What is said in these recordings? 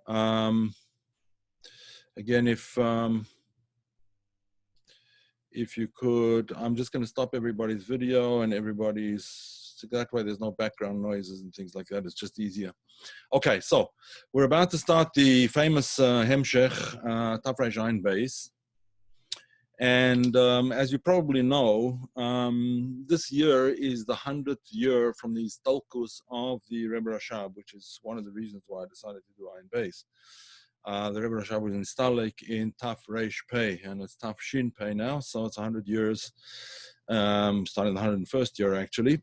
Again, if you could, I'm just going to stop everybody's video and everybody's, so that way there's no background noises and things like that. It's just easier. Okay, so we're about to start the famous Hemshech, Ayin Beis. And as you probably know, this year is the 100th year from the Stalkus of the Rebbe Rashab, which is one of the reasons why I decided to do Ayin Beis. The Rebbe Rashab was installed in Taf Reish Pei, and it's Taf Shin Pei now, so it's 100 years, starting the 101st year actually.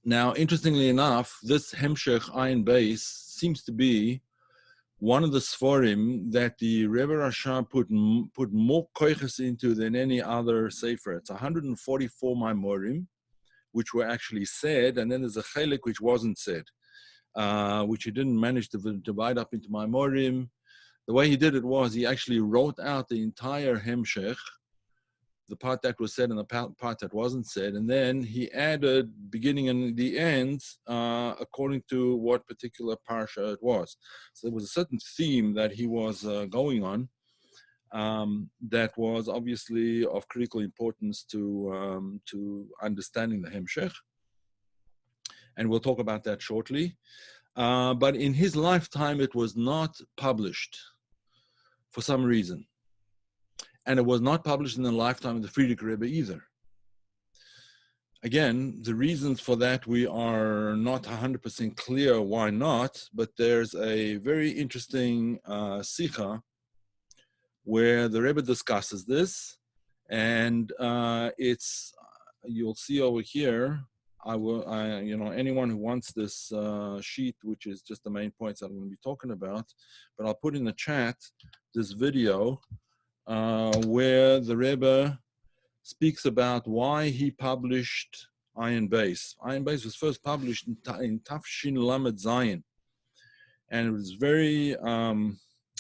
Now, interestingly enough, this Hemshech Ayin Beis seems to be one of the Sforim that the Rebbe Rashab put more koiches into than any other sefer. It's 144 Maimorim, which were actually said, and then there's a chelik which wasn't said, which he didn't manage to divide up into Maimorim. The way he did it was he actually wrote out the entire Hemshech, the part that was said and the part that wasn't said, and then he added beginning and the end according to what particular parsha it was. So there was a certain theme that he was going on that was obviously of critical importance to understanding the Hemshech, and we'll talk about that shortly. But in his lifetime, it was not published for some reason. And it was not published in the lifetime of the Friedrich Rebbe either. Again, the reasons for that we are not 100% clear why not, but there's a very interesting sikha where the Rebbe discusses this, and you'll see over here. Anyone who wants this sheet, which is just the main points I'm going to be talking about, but I'll put in the chat this video. Where the Rebbe speaks about why he published Ayin Beis. Ayin Beis was first published in Tafshin Lamed Zayin, and it was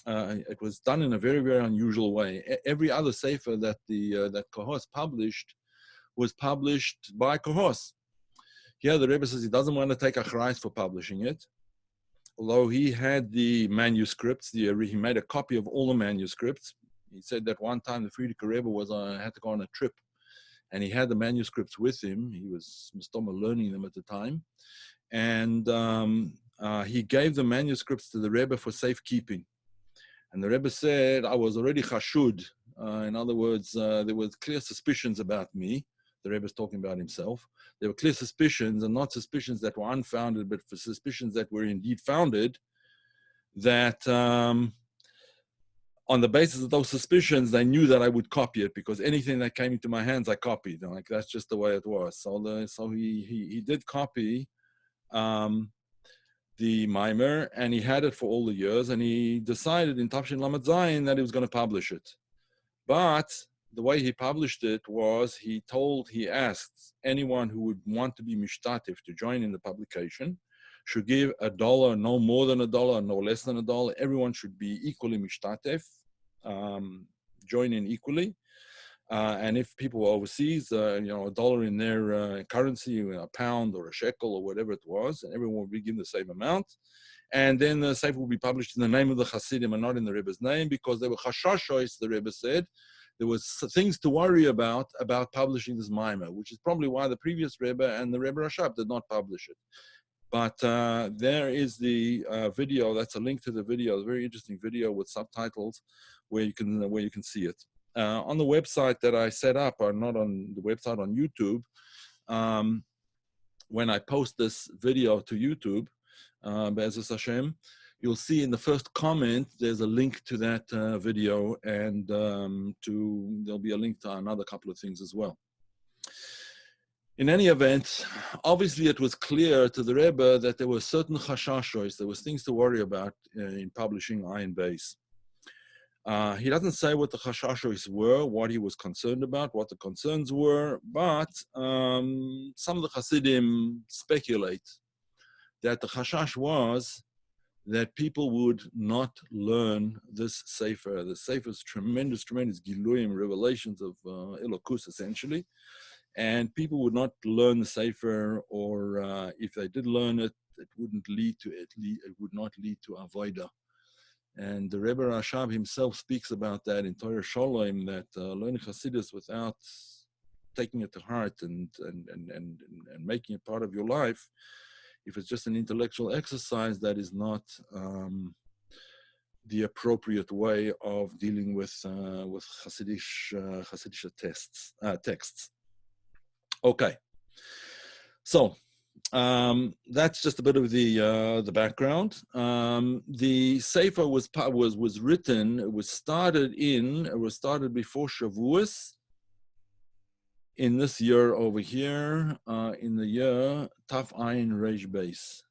it was done in a very, very unusual way. Every other sefer that that Kohos published was published by Kohos. Here the Rebbe says he doesn't want to take achrayus for publishing it, although he had the manuscripts. He made a copy of all the manuscripts. He said that one time the Friedrich Rebbe had to go on a trip, and he had the manuscripts with him. He was learning them at the time, and he gave the manuscripts to the Rebbe for safekeeping. And the Rebbe said, I was already chashud. In other words, there were clear suspicions about me. The Rebbe is talking about himself. There were clear suspicions, and not suspicions that were unfounded, but for suspicions that were indeed founded, that on the basis of those suspicions, they knew that I would copy it, because anything that came into my hands, I copied. Like, that's just the way it was. So he did copy the Maimer, and he had it for all the years, and he decided in Tafshin Lamed Zayin that he was going to publish it. But the way he published it was he asked anyone who would want to be mishtatif to join in the publication should give $1, no more than $1, no less than $1. Everyone should be equally mishtatif, join in equally. And if people were overseas, $1 in their currency, a pound or a shekel or whatever it was, and everyone would be given the same amount. And then the sefer will be published in the name of the Chassidim and not in the Rebbe's name, because there were chashashos, the Rebbe said. There was things to worry about publishing this Maimer, which is probably why the previous Rebbe and the Rebbe Rashab did not publish it. But there is the video. That's a link to the video. A very interesting video with subtitles where you can see it on the website that I set up, or not on the website on YouTube. When I post this video to YouTube, Be'ezus Hashem, you'll see in the first comment there's a link to that video, and there'll be a link to another couple of things as well. In any event, obviously it was clear to the Rebbe that there were certain chashashos, there was things to worry about in publishing Ayin Beis. He doesn't say what the chashashos were, what he was concerned about, what the concerns were, but some of the Chassidim speculate that the chashash was that people would not learn this sefer. The sefer's tremendous giluyim, revelations of Elokus, essentially. And people would not learn the sefer, or if they did learn it, it wouldn't lead to it. It would not lead to avodah. And the Rebbe Rashab himself speaks about that in Torah Sholem, that learning Chassidus without taking it to heart and making it part of your life, if it's just an intellectual exercise, that is not the appropriate way of dealing with Chassidish texts. Okay, so that's just a bit of the background. The Sefer was written. It was started before Shavuos in this year over here, in the year Taf Ayin Beis.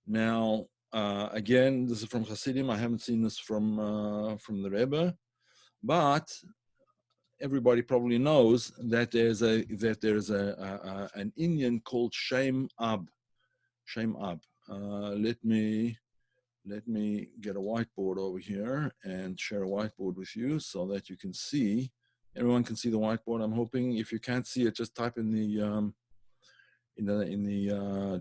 Now, again, this is from Hasidim. I haven't seen this from the Rebbe, but everybody probably knows that there's an Indian called Shem Ab. Shem Ab. Let me get a whiteboard over here and share a whiteboard with you so that you can see. Everyone can see the whiteboard, I'm hoping. If you can't see it, just type in the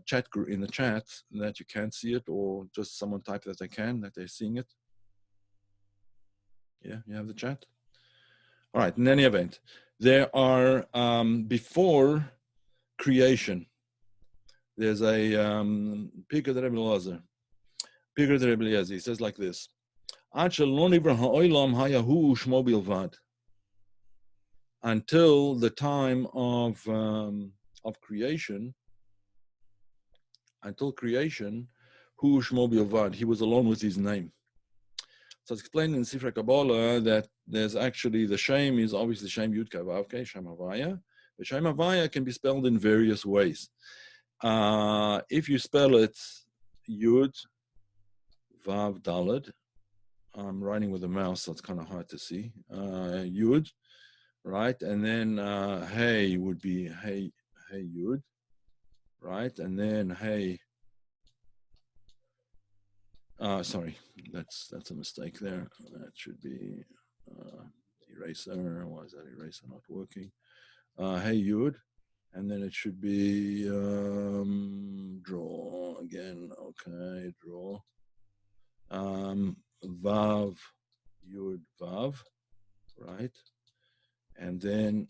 chat group, in the chat, that you can't see it, or just someone type that they can, that they're seeing it. Yeah, you have the chat. All right. In any event, there are before creation. There's a Keter Rebbe Eliezer. Keter Rebbe Eliezer. He says like this: until the time of creation, Hu Shmo Bilvad, he was alone with his name. So it's explained in Sifra Kabbalah that there's actually, the Shem is obviously Shem Yud Kei Vav Kei, Shem Havaya. The Shem Havaya can be spelled in various ways. If you spell it Yud Vav Daled, I'm writing with a mouse, so it's kind of hard to see. Yud, right? And then Hey would be Hey Yud, right? And then Hey. Sorry, that's a mistake there. That should be eraser. Why is that eraser not working? Hey Yud, and then it should be draw again. Okay, draw. Vav Yud Vav, right? And then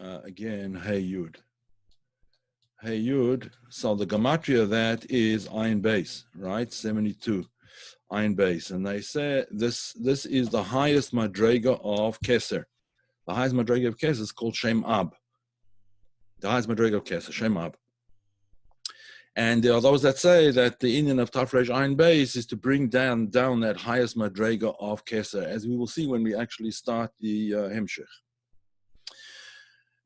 again Hey Yud. Hey Yud, so the gematria of that is Ayin Beis, right? 72, Ayin Beis. And they say this is the highest madrega of Keter. The highest madrega of Keter is called Shem Ab. The highest madrega of Keter, Shem Ab. And there are those that say that the Indian of Tafresh Ayin Beis is to bring down that highest madrega of Keter, as we will see when we actually start the Hemshech.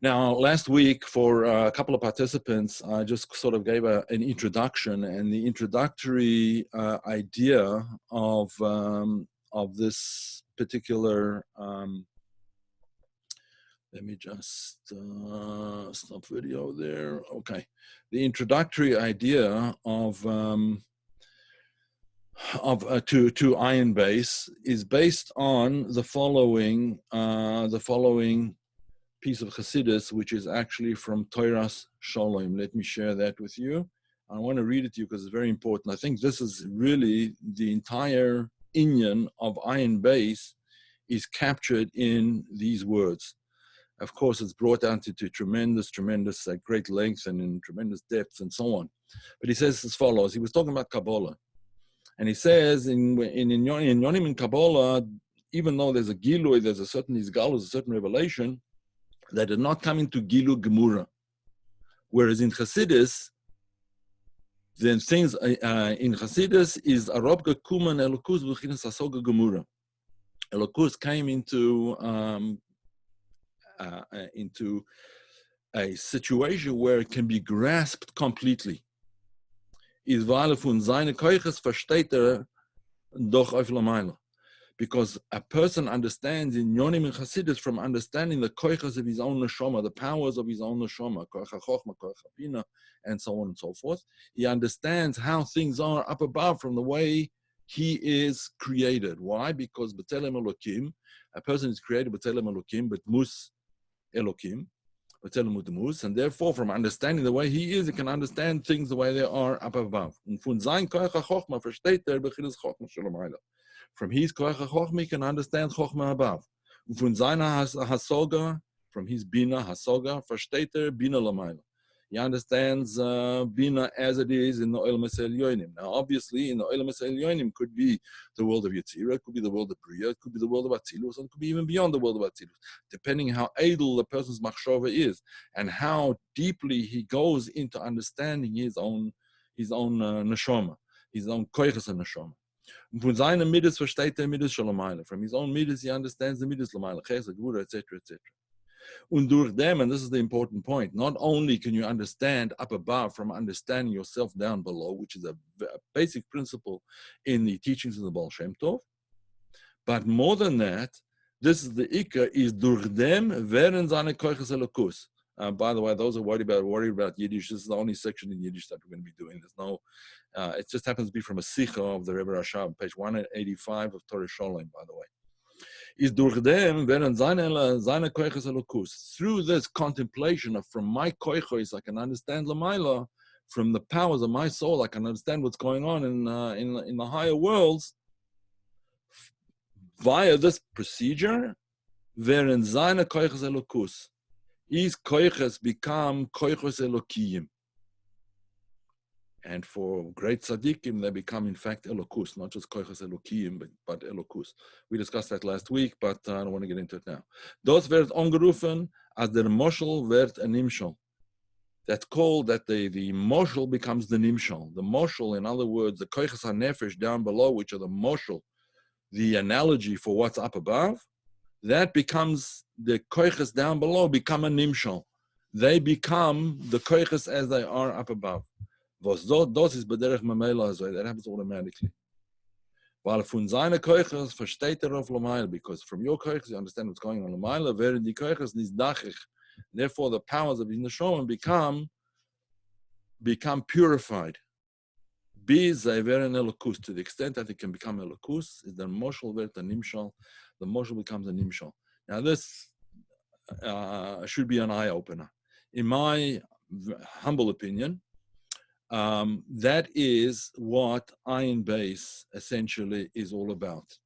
Now, last week, for a couple of participants, I just sort of gave an introduction, and the introductory idea of this particular. Let me just stop video there. Okay, the introductory idea of to Ayin Beis is based on the following piece of Chassidus, which is actually from Torah's Sholem. Let me share that with you. I want to read it to you because it's very important. I think this is really the entire inyan of Ayin Beis is captured in these words. Of course, it's brought down to tremendous great length and in tremendous depth and so on. But he says as follows. He was talking about Kabbalah. And he says in Yonim in Kabbalah, even though there's a Gilui, there's a certain Izgalus, a certain revelation, that did not come into Gilu Gemura. Whereas in Chassidus, then things in Chassidus is Arabga Kuman Elokus V'chinas Asoga Gemura. Elokus came into a situation where it can be grasped completely. Is weil von seine Keuches versteht doch auf Lamayla. Because a person understands in Yonim and Chassidus from understanding the koichas of his own neshama, the powers of his own neshama, koicha chochma, koicha bina, and so on and so forth. He understands how things are up above from the way he is created. Why? Because b'telem Elokim, a person is created b'telem Elokim, but mus Elokim. And therefore, from understanding the way he is, he can understand things the way they are up above. From his koach chochma, he can understand chochma above. Von seiner hasoga, from his bina hasoga, versteht bina lamayla. He understands bina as it is in the oil mesel yonim. Now, obviously, in the oil mesel yonim could be the world of Yetzirah, it could be the world of Bria, it could be the world of Atzilus, and it could be even beyond the world of Atzilus, depending how idle the person's machshava is and how deeply he goes into understanding his own neshama, his own koiches and neshama. Von seinen Midas versteht Midas Shalamayla. From his own Midas, he understands the Midas Lamayla, Chesed, Gvura, etc., etc. Und durch them, and this is the important point, not only can you understand up above from understanding yourself down below, which is a basic principle in the teachings of the Baal Shem Tov, but more than that, this is the Ikka, is durch them werden seine koiches elokus. By the way, those who are worried about Yiddish, this is the only section in Yiddish that we're going to be doing. There's no, it just happens to be from a Sikha of the Rebbe Rashab, page 185 of Torah Sholem, by the way. Is durch them werden seine koiches elokus. Through this contemplation of from my koiches, I can understand Lamaila, from the powers of my soul, I can understand what's going on in the higher worlds. Via this procedure, werden seine koiches elokus. His koiches become koiches elokiyim. And for great tzaddikim, they become in fact elokus, not just koiches elokiyim, but elokus. We discussed that last week, but I don't want to get into it now. Das wird angerufen as der Moshel wird a nimshal. That's called that the moshel becomes the nimshal. The moshel, in other words, the koiches hanefesh down below, which are the moshel, the analogy for what's up above, that becomes the koiches down below become a nimshal. They become the koiches as they are up above. That happens automatically. While von seine koiches versteht auf lamayla, because from your koiches you understand what's going on lamayla, während die koiches nizdachich. Therefore, the powers of his neshama become purified. Be they very elokus, to the extent that it can become elokus, is the moshel vert a nimshal. The moshel becomes a nimshal. Now this should be an eye opener, in my humble opinion. That is what Ayin Beis essentially is all about.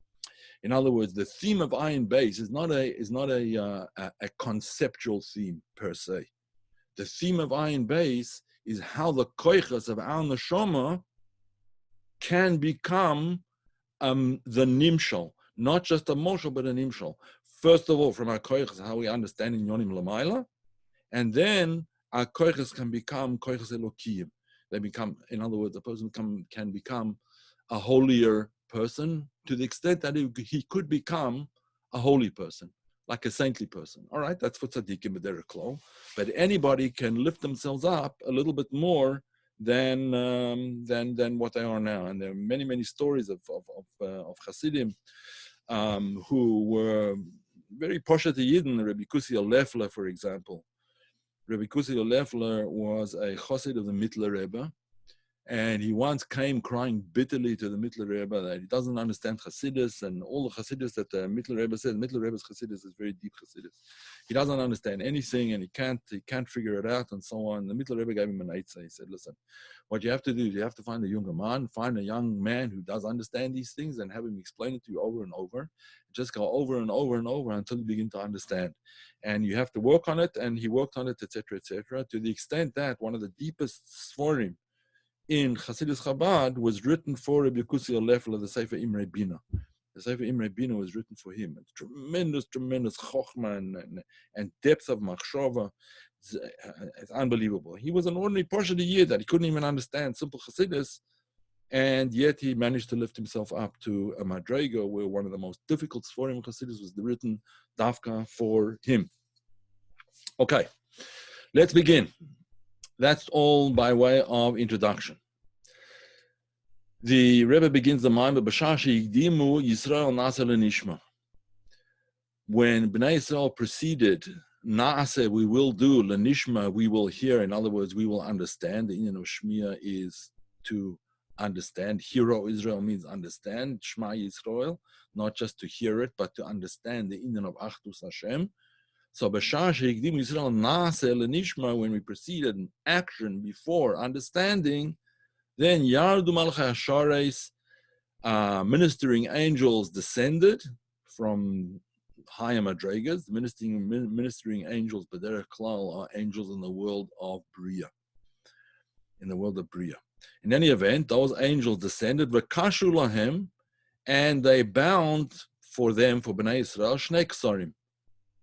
In other words, the theme of Ayin Beis is not a conceptual theme per se. The theme of Ayin Beis is how the koiches of our neshama can become the nimshal, not just a moshel, but a nimshal. First of all, from our koiches, how we understand in Yonim Lamaila, and then our koiches can become koiches elokiyim. They become, in other words, a person can become a holier person to the extent that he could become a holy person, like a saintly person. All right, that's for tzaddikim b'derech klo. But anybody can lift themselves up a little bit more than what they are now. And there are many, many stories of Chassidim who were very poshet Yidden. Rabbi Kusiel Leffler, for example. Rabbi Kusiel Leffler was a chassid of the Mittler Rebbe, and he once came crying bitterly to the Mittler Rebbe that he doesn't understand Chassidus, and all the Chassidus that the Mittler Rebbe said. Mittler Rebbe's Chassidus is very deep Chassidus. He doesn't understand anything, and he can't figure it out, and so on. The Mittler Rebbe gave him an eitzah. He said, "Listen, what you have to do is you have to find a younger man, find a young man who does understand these things, and have him explain it to you over and over. Just go over and over and over until you begin to understand. And you have to work on it." And he worked on it, etc., to the extent that one of the deepest sforim in Chassidus Chabad was written for Rabbi Kusiel Leffler, the Sefer Imre Bina. The Sefer Imre Bina was written for him. It's tremendous chokhmah and depth of machshava. It's unbelievable. He was an ordinary Porsche Yid that he couldn't even understand simple Chassidus, and yet he managed to lift himself up to a madrega where one of the most difficult sforim Chassidus was written dafka for him. Okay, let's begin. That's all by way of introduction. The Rebbe begins the mind, B'shashi Yigdimu Yisrael Nasa L'Nishma. When Bnei Yisrael proceeded, Naase, we will do, L'Nishma, we will hear. In other words, we will understand. The Inyan of Shmiya is to understand. Hero Israel means understand. Shema Yisrael, not just to hear it, but to understand the Inyan of Achdus Hashem. So Bashash Higdim Yisrael Nase Lenishma, when we proceeded in action before understanding, then Yardu Malcha Hashares, ministering angels descended from higher madrigas. Ministering angels, B'derech Klal, are angels in the world of Bria. In the world of Bria. In any event, those angels descended, V'kashu lahem, and they bound for them, for Bnei Yisrael, Shnei Kesarim,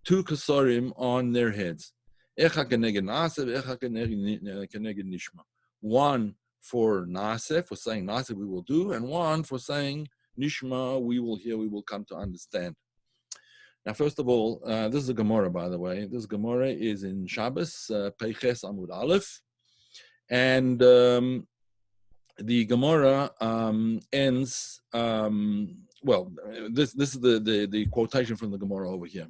2 Kesarim on their heads. Echa keneged Naseh, Echa keneged Nishma. One for Naseh, for saying Naseh we will do, and one for saying Nishma we will hear, we will come to understand. Now, first of all, this is a Gemara, by the way. This Gemara is in Shabbos, Peiches Amud Aleph, and the Gemara ends. This is the quotation from the Gemara over here.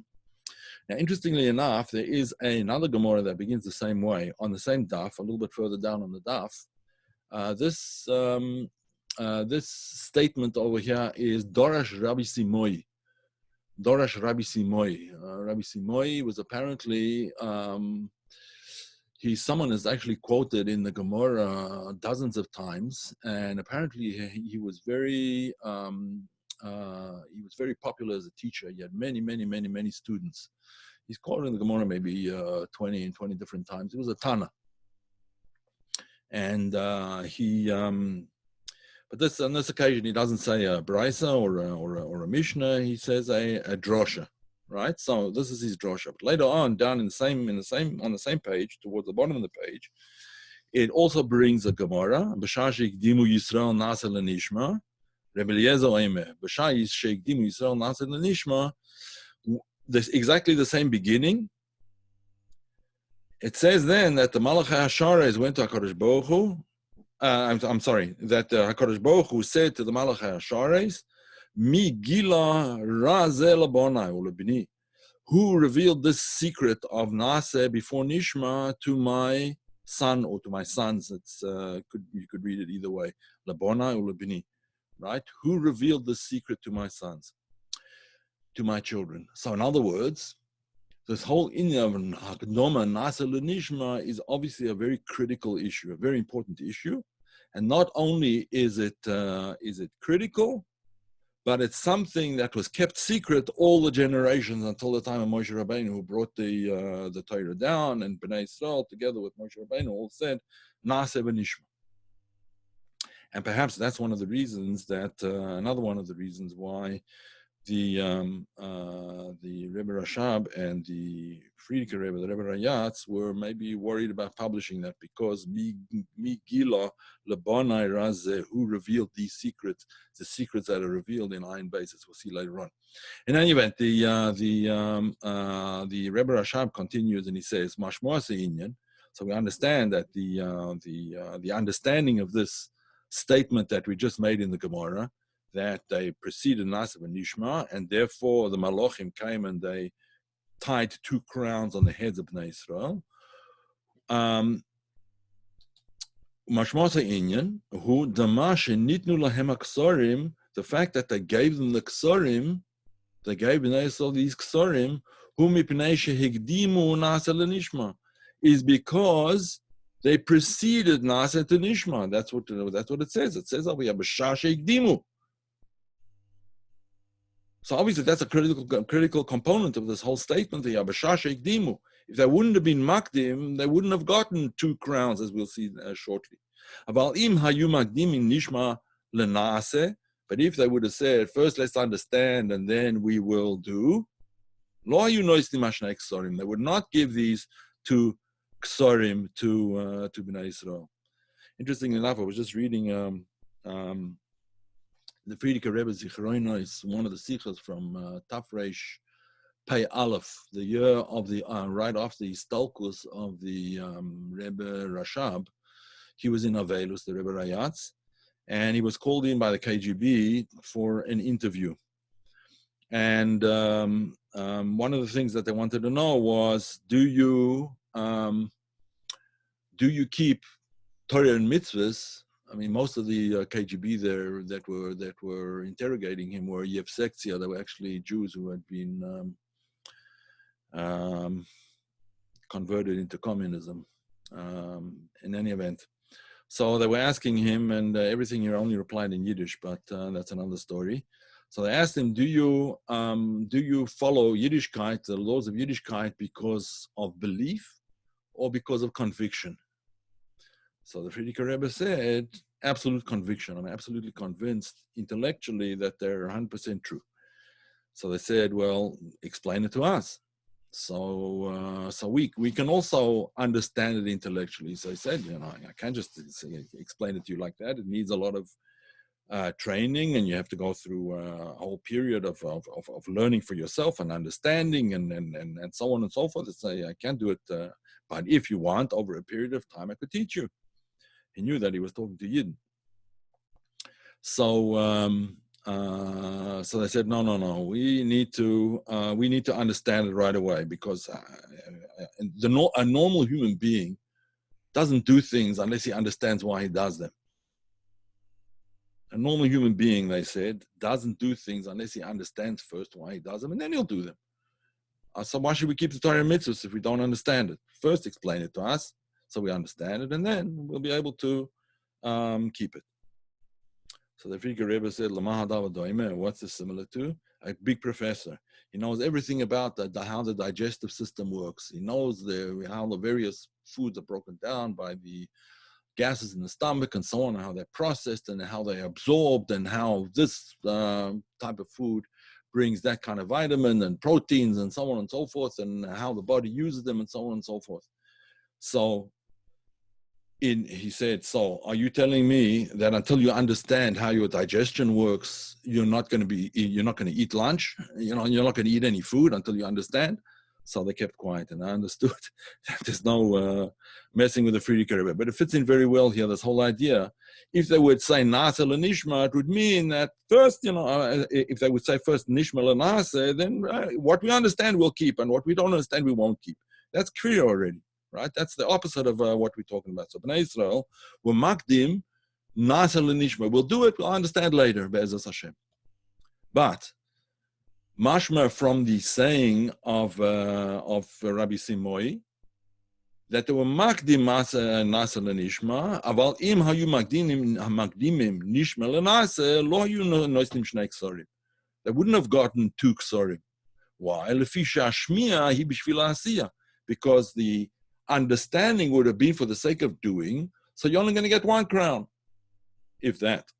Now, interestingly enough, there is another Gemara that begins the same way on the same daf, a little bit further down on the daf. This statement over here is Dorash Rabbi Simoi. Dorash Rabbi Simoi. Rabbi Simoi was apparently someone is actually quoted in the Gemara dozens of times, and apparently he was very popular as a teacher. He had many students. He's quoted in the Gemara maybe 20 different times. He was a Tana, and but on this occasion he doesn't say a brisa or a Mishna. He says a drosha. Right, so this is his drosha. But later on, down on the same page, towards the bottom of the page, it also brings a Gemara. B'shashik dimu Yisrael nasa lenishma. Rebbe Eliezer oimer. B'shashik dimu Yisrael nasa lenishma. This exactly the same beginning. It says then that the Malach HaShares went to HaKadosh Baruch Hu. I'm sorry, that HaKadosh Baruch Hu said to the Malach HaShares, Mi gila razel bonai ulebini, who revealed this secret of Naseh before Nishma to my son or to my sons. It's you could read it either way. Labonai ulebini, right? Who revealed this secret to my sons, to my children? So in other words, this whole inyan of Hakdoma Naseh Lenishma is obviously a very critical issue, a very important issue, and not only is it critical, but it's something that was kept secret all the generations until the time of Moshe Rabbeinu, who brought the Torah down, and Bnei Yisrael, together with Moshe Rabbeinu, all said, Naseh v'nishma. And perhaps that's one of the reasons that, another one of the reasons why the Rebbe Rashab and the Frierdiker Rebbe, the Rebbe Rayatz, were maybe worried about publishing that, because Mi Gila Lebonai Razeh, who revealed these secrets, the secrets that are revealed in Ayin Beis, as we'll see later on. In any event, the Rebbe Rashab continues and he says, Mashmoa Se'inyan. So we understand that the understanding of this statement that we just made in the Gemara, that they preceded Naseh and Nishma, and therefore the Malachim came and they tied 2 crowns on the heads of Bnei Yisrael. Mashmasa Inyan, who Damash nitnu lahem ksarim, the fact that they gave them the ksarim, they gave Bnei Yisrael these ksarim, who mipnei shehigdimu Naseh lenishma, is because they preceded Naseh to Nishma. That's what it says. It says that we have a shehigdimu. So obviously that's a critical component of this whole statement. The Yabashash Ikdimu. If they wouldn't have been Makdim, they wouldn't have gotten 2 crowns, as we'll see shortly. But if they would have said, first let's understand and then we will do, they would not give these 2 ksarim to Bnei Yisrael. Interestingly enough, I was just reading the Frierdiker Rebbe Zichroino is one of the sichos from Tafresh Pei Aleph, the year of the right after the Stalkus of the Rebbe Rashab. He was in Avelus, the Rebbe Rayatz, and he was called in by the KGB for an interview. And one of the things that they wanted to know was, do you keep Torah and mitzvahs? I mean, most of the KGB there that were interrogating him were Yevsektia. They were actually Jews who had been converted into communism. In any event, so they were asking him, and everything he only replied in Yiddish, but that's another story. So they asked him, do you follow Yiddishkeit, the laws of Yiddishkeit, because of belief or because of conviction? So the Frierdiker Rebbe said, absolute conviction. I'm absolutely convinced intellectually that they're 100% true. So they said, well, explain it to us. So we can also understand it intellectually. So I said, I can't just explain it to you like that. It needs a lot of training, and you have to go through a whole period of learning for yourself and understanding and so on and so forth. It's I can't do it, but if you want, over a period of time, I could teach you. He knew that he was talking to Yidden. So so they said, no. We need to understand it right away, because a normal human being doesn't do things unless he understands why he does them. A normal human being, they said, doesn't do things unless he understands first why he does them, and then he'll do them. So why should we keep the Torah and mitzvahs if we don't understand it? First, explain it to us so we understand it, and then we'll be able to keep it. So the Frierdiker Rebbe said, what's this similar to? A big professor. He knows everything about how the digestive system works. He knows how the various foods are broken down by the gases in the stomach and so on, and how they're processed and how they're absorbed, and how this type of food brings that kind of vitamin and proteins and so on and so forth, and how the body uses them and so on and so forth. So he said, so are you telling me that until you understand how your digestion works, you're not going to eat lunch? You're not going to eat any food until you understand? So they kept quiet, and I understood that there's no messing with the Frierdiker Rebbe. But it fits in very well here, this whole idea. If they would say Nasa Nishma, it would mean that first, if they would say first Nishma Nasa, then what we understand we'll keep, and what we don't understand we won't keep. That's clear already, right? That's the opposite of what we're talking about. So Bnei Israel, we're makdim Nasa Nishma. We'll do it, we'll understand later, Be'ezras Hashem. But mashma from the saying of Rabbi Simoi, that they were makdim nasa lenishma, aval im hayu makdimim nishma lenasa, lo hayu noisnim shnei ksorim. They wouldn't have gotten 2 ksorim. Why? Lefi shashmiya hi b'shvil ha'asiyah. Because the understanding would have been for the sake of doing, so you're only going to get 1 crown, if that.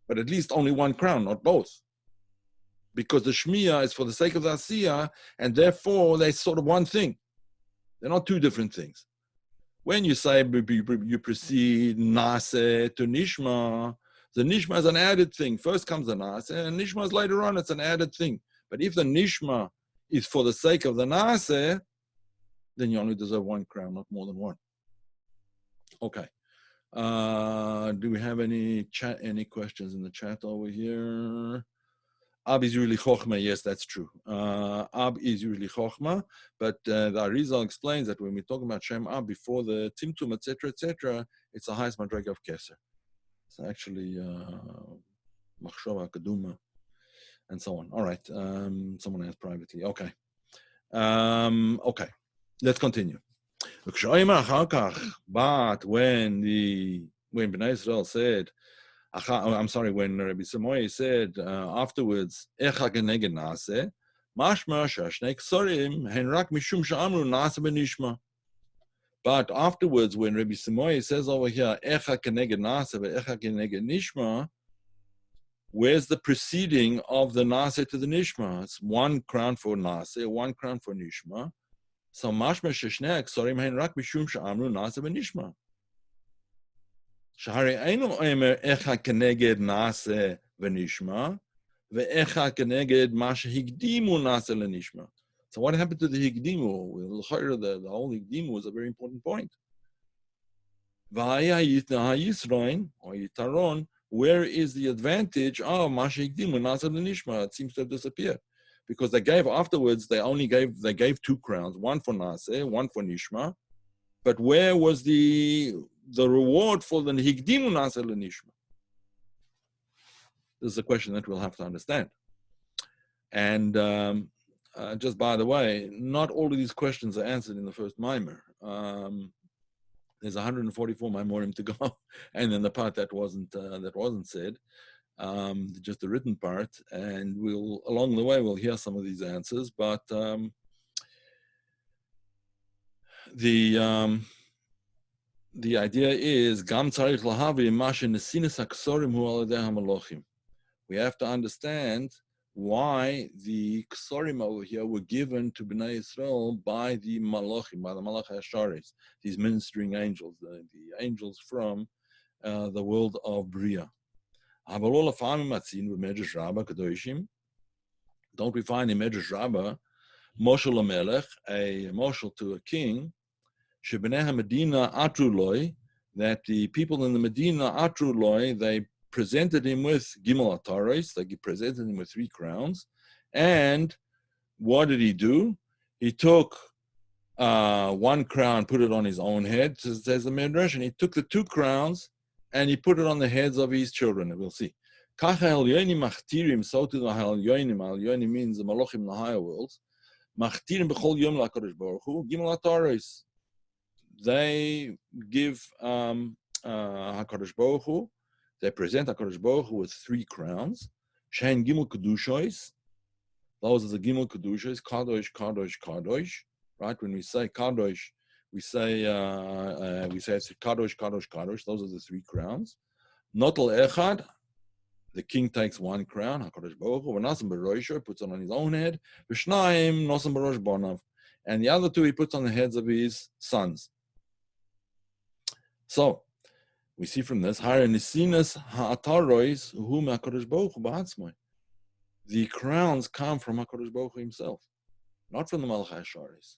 But at least only 1 crown, not both. Because the Shmiya is for the sake of the Asiyah, and therefore they're sort of one thing. They're not 2 different things. When you say you proceed Nase to Nishma, the Nishma is an added thing. First comes the Nase, and Nishma is later on, it's an added thing. But if the Nishma is for the sake of the Nase, then you only deserve 1 crown, not more than 1. Okay. Do we have any questions in the chat over here? Ab is usually Chochma, yes, that's true. Ab is usually Chochma, but the Arizal explains that when we talk about Shem Ab before the Timtum, etc., it's the highest Madrega of Keter. It's actually Machshava Kaduma, and so on. All right, someone asked privately. Okay. Okay, let's continue. But when Bnei Israel said, I'm sorry, when Rabbi Samoy said afterwards, Echa keneged nase, mashma shashnei ksorim hen rak mishum she'amru nase benishma. But afterwards, when Rabbi Samoy says over here, Echa keneged nase ve'echa keneged nishma, where's the preceding of the nase to the nishma? It's 1 crown for nase, 1 crown for nishma. So mashma shashnei ksorim hen rak mishum she'amru nase benishma. Shahari Eino Emer Echa Keneged Nase Venishma, Ve'echa Keneged Masha Higdimu Nase Lenishma. So what happened to the Higdimu? The whole Higdimu was a very important point. V'haya Yisroin or Yitaron, where is the advantage of Masha Higdimu Nase Lenishma? It seems to have disappeared. Because they gave afterwards, they gave 2 crowns, 1 for Nase, 1 for Nishma. But where was the reward for the Higdimu Nase Lenishma? This is a question that we'll have to understand. And just by the way, not all of these questions are answered in the first mimer. There's 144 mimerim to go, and then the part that wasn't said, just the written part. And we'll along the way we'll hear some of these answers. But the idea is gam tzarich lahavi mashin nesinas haksorim hu al yedei hamalochim. We have to understand why the ksorim over here were given to Bnei Israel by the Malachim, by the Malach HaSharis, these ministering angels, the angels from the world of Bria. Don't we find in Medrash Rabbah, Moshel HaMelech, a moshel to a king, Shebnei HaMedina Atru Loi, that the people in the Medina Atru Loi, they presented him with Gimel Ataros, like he presented him with 3 crowns. And what did he do? He took 1 crown, put it on his own head, says the Midrash, and he took the 2 crowns and he put it on the heads of his children, and we'll see. So to the Halyonim means the Malachim in the higher worlds. Machtirim b'chol yom la'kadosh baruch hu, Gimel Ataros. They give HaKadosh Baruch Hu, they present HaKadosh Baruch Hu with 3 crowns. Shein Gimel Kedushois. Those are the Gimel Kedushois. Kadosh, Kadosh, Kadosh. Right? When we say Kadosh, we say it's Kadosh, Kadosh, Kadosh. Those are the 3 crowns. Notel Echad. The king takes 1 crown. HaKadosh Baruch Hu. V'nasem B'roisho, puts it on his own head. V'shnayim Nosem B'rosh Bonav. And the other 2 he puts on the heads of his sons. So we see from this, the crowns come from HaKadosh Baruch Hu himself, not from the Malach HaSharis.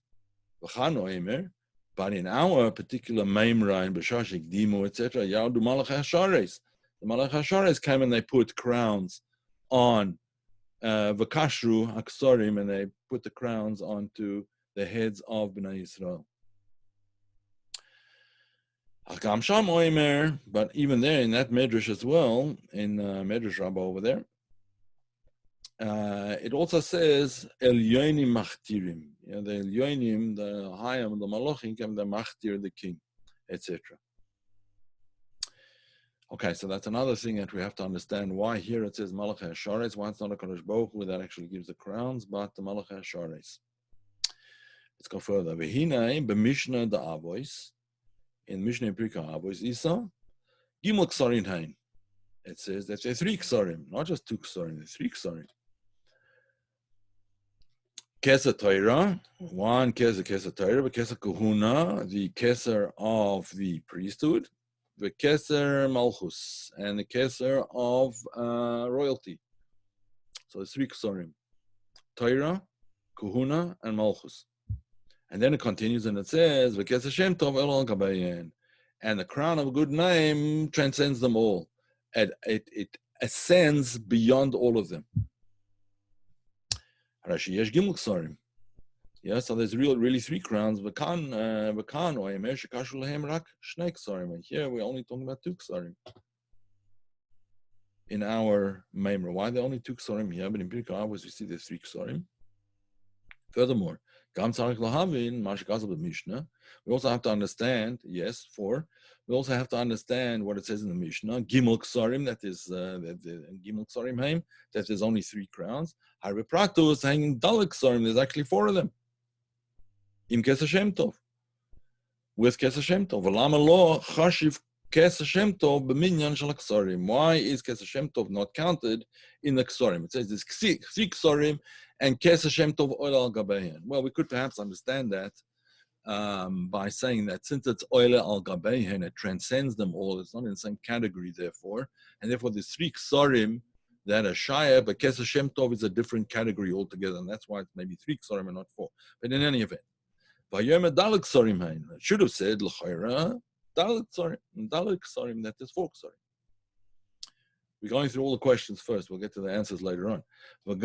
But in our particular Meimra and B'shashik, Dimu, etc., Yadu Malach HaSharis. The Malach HaSharis came and they put crowns on V'kashru Aksorim, and they put the crowns onto the heads of Bnei Israel. But even there, in that Medrash as well, in Medrash Rabbah over there, it also says Elyonim Machtirim. The Elyonim, the Hayam, the Malachim, the Machtir, the king, etc. Okay, so that's another thing that we have to understand why here it says Malach HaSharis, why it's not a Kadosh Baruch Hu that actually gives the crowns, but the Malach HaSharis. Let's go further. V'hinei b'Mishna the Avois. In Mishna Pirka Avos Isa, Gimel Ksarim Hain. It says that there are 3 Ksarim, not just 2 Ksarim, there are 3 Ksarim. Keter Torah, 1 Keter Torah, but Keter Kahuna, the Keter of the priesthood, the Keter Malchus, and the Keter of royalty. So there's 3 Ksarim: Torah, Kahuna, and Malchus. And then it continues and it says, "V'kes Hashem tov el al gabayin," and the crown of a good name transcends them all. It ascends beyond all of them. Rashi yesh gimel ksarim. Yeah, so there's really 3 crowns. V'kan or yemer shekashu lehem rak shnei ksarim. And here we're only talking about 2 ksarim. In our Maimer, why there are only 2 ksarim here? But in Pirkei Avos we see there's 3 ksarim. Furthermore, we also have to understand, yes, 4. We also have to understand what it says in the Mishnah. Gimel Ksarim, that is Gimel Ksarim Haim, that there's only 3 crowns. Harbe Pratus hanging Dalek Ksarim, there's actually 4 of them. Im Kes Hashem Tov. With Kes Hashem Tov. V'lama lo chashiv Kes Hashem Tov b'minyan shel Ksarim. Why is Kes Hashem Tov not counted in the Ksarim? It says there's 3 Ksarim and Kes Hashem Tov oil al gabein. Well, we could perhaps understand that by saying that since it's oil al gabein, it transcends them all. It's not in the same category, therefore, and therefore there's 3 ksarim that are shaya, but Kes Hashem Tov is a different category altogether, and that's why it's maybe 3 ksarim and not 4. But in any event, Vayom Dalek Ksarim Hain. It should have said l'chayra Dalek Ksarim. That is 4 ksarim. We're going through all the questions first. We'll get to the answers later on. What's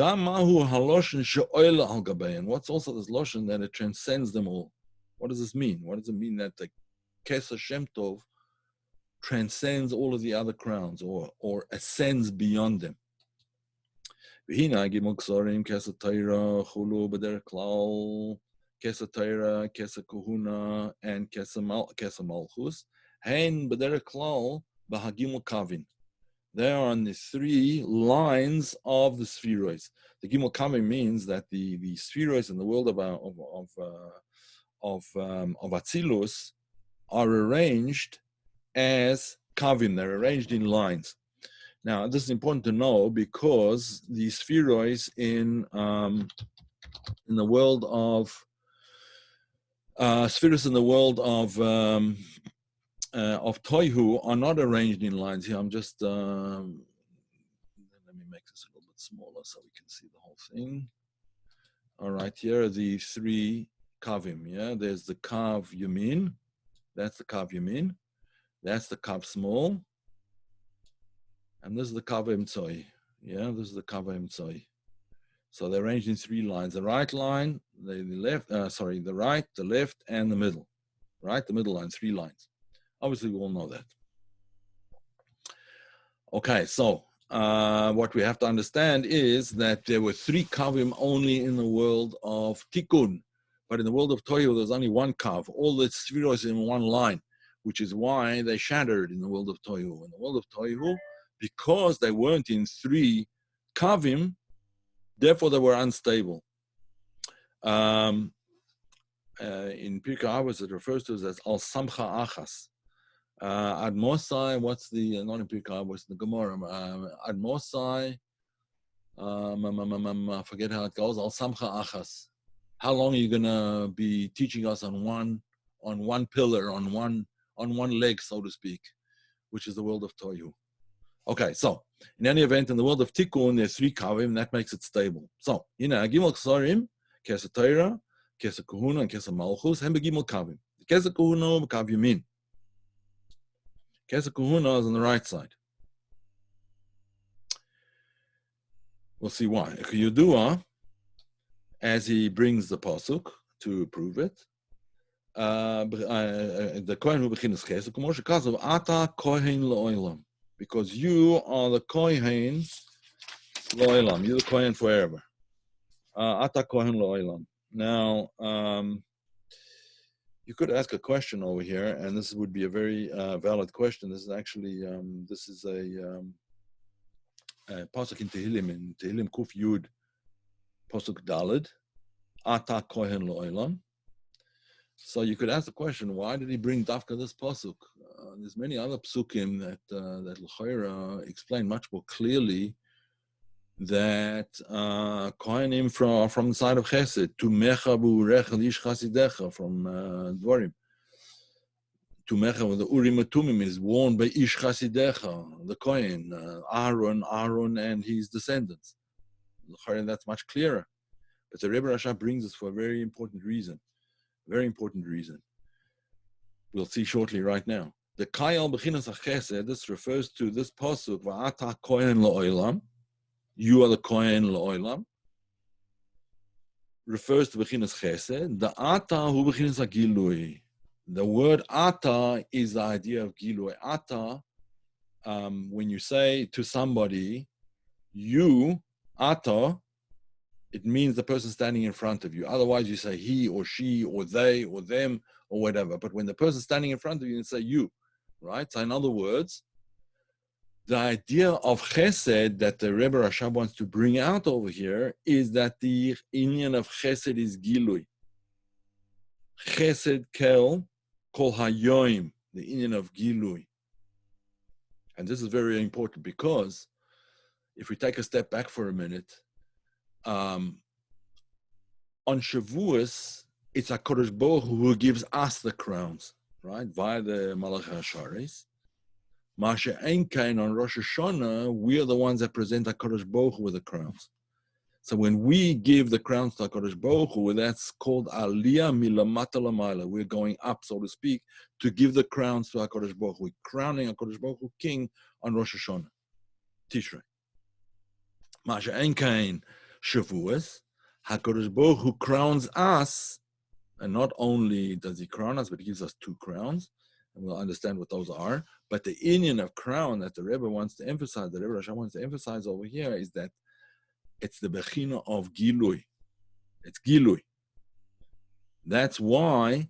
also this loshen that it transcends them all? What does this mean? What does it mean that the Kes Hashem Tov transcends all of the other crowns or ascends beyond them? V'hina gimel ksarim kesa Torah chulu b'derech klal kesa Torah kesa kahuna and kesa malchus hein b'derech klal b'hagimel kavin. They are on the three lines of the spheroids. The gimel kavin means that the spheroids in the world of Atzilus are arranged as kavim. They're arranged in lines. Now, this is important to know because the spheroids in the world of spheroids in the world of Toihu are not arranged in lines. Here, I'm just let me make this a little bit smaller so we can see the whole thing. All right, here are the three kavim. Yeah, there's the kav yamin. That's the kav yamin. That's the kav small. And this is the kav emtsoi. Yeah, this is the kav emtsoi. So they're arranged in three lines. The right line, the left, the right, the left, and the middle. Right, the middle line, three lines. Obviously, we all know that. Okay, so what we have to understand is that there were three kavim only in the world of tikkun. But in the world of tohu, there's only one kav. All the spheros in one line, which is why they shattered in the world of tohu. In the world of tohu, because they weren't in three kavim, therefore they were unstable. In Pirkei Avos, it refers to as al samcha achas. Ad Mosai, what's the, not in Pirkei Avos, the Gemara, Ad Mosai, I forget how it goes, al samcha achas. How long are you gonna be teaching us on one pillar, on one leg, so to speak, which is the world of Tohu? Okay, so in any event, in the world of Tikkun, there's three kavim, that makes it stable. So, Gimel Ksarim, Kesa Torah, Kesa Kahuna, and Kesa Malchus, and Gimel Kavim. Kesa Kahuna, Kav Yamin. Kesa Kahuna is on the right side. We'll see why. Yudua, as he brings the pasuk to prove it, the Kohen who begins Kesa Kumoshe Kazav Ata Kohen Lo'olam. Because you are the Kohen Lo'olam. You're the Kohen forever. Ata Kohen Lo'olam. Now, you could ask a question over here, and this would be a very valid question. This is actually, this is a pasuk in Tehillim Kuf Yud, pasuk Daled, Ata Kohen Lo'olam. So you could ask the question, why did he bring Dafka this pasuk? There's many other psukim that L'chaira explain much more clearly that Kohanim from the side of Chesed, Tumecha b'urecha ish chasidecha from Dvarim. Tumecha with the Urim Tumim is worn by ish chasidecha, the Kohen, Aaron and his descendants. L'chaira, that's much clearer. But the Rebbe Rasha brings us for a very important reason. Very important reason. We'll see shortly right now. The Kayal Bechinas HaChesed, this refers to this pasuk, Va'ata Kohen Lo'olam, you are the Kohen Lo'olam, refers to Bechinas Chesed. The Ata hu Bechinas HaGilui. The word Ata is the idea of Gilui. Ata, when you say to somebody, you, Ata, it means the person standing in front of you. Otherwise, you say he or she or they or them or whatever. But when the person standing in front of you, you say you, right? So in other words, the idea of chesed that the Rebbe Rashab wants to bring out over here is that the inyan of chesed is gilui. Chesed kel kol hayoim, the inyan of gilui. And this is very important because if we take a step back for a minute, on Shavuos, it's HaKadosh Baruch Hu who gives us the crowns, right? Via the Malach HaSharis. Masha Einkain on Rosh Hashanah, we are the ones that present HaKadosh Baruch Hu with the crowns. So when we give the crowns to HaKadosh Baruch Hu, that's called Aliyah Milamata Lamayla. We're going up, so to speak, to give the crowns to HaKadosh Baruch Hu. We're crowning HaKadosh Baruch Hu king on Rosh Hashanah, Tishrei. Masha Einkain Shavuos, HaKadosh Baruch Hu crowns us, and not only does he crown us, but he gives us two crowns, and we'll understand what those are. But the inyan of crown that the Rebbe wants to emphasize, the Rebbe Rasha wants to emphasize over here, is that It's the Bechina of Gilui. It's Gilui. That's why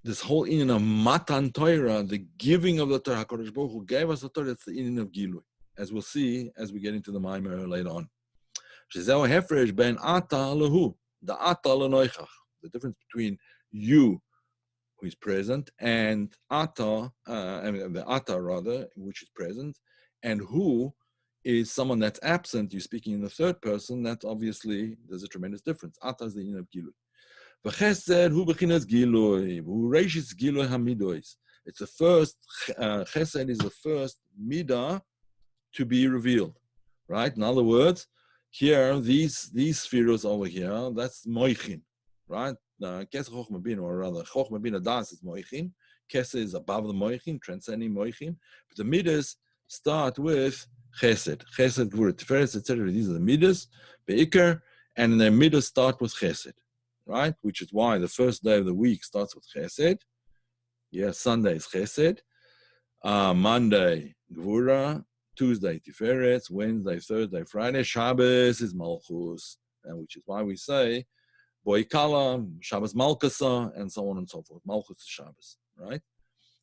this whole inyan of Matan Torah, the giving of the Torah, HaKadosh Baruch Hu gave us the Torah, it's the inyan of Gilui, as we'll see as we get into the Maimer later on. Shezeu hefresh ben ata lahu, the ata lenoichach, the difference between you, who is present, and ata, the ata rather, which is present, and who is someone that's absent. You're speaking in the third person. That obviously there's a tremendous difference. Ata is the inyan of Gilui. V'chesed hu b'chinas Gilui, hu reishis Gilui hamidois. It's the first. Chesed is the first midah to be revealed, right? In other words, here these spheres over here, that's moichin, right? Keser chochma bin, or rather chochma bin adas is moichin. Keser is above the moichin, transcending moichin. But the midas start with chesed, gvura, tiferes, etc. These are the midas, beikar, and the midas start with chesed, right? Which is why the first day of the week starts with chesed. Yeah, Sunday is chesed. Monday, gvura. Tuesday, Tiferet, Wednesday, Thursday, Friday, Shabbos is Malchus, which is why we say Boikala, Shabbos Malkasa, and so on and so forth. Malchus is Shabbos, right?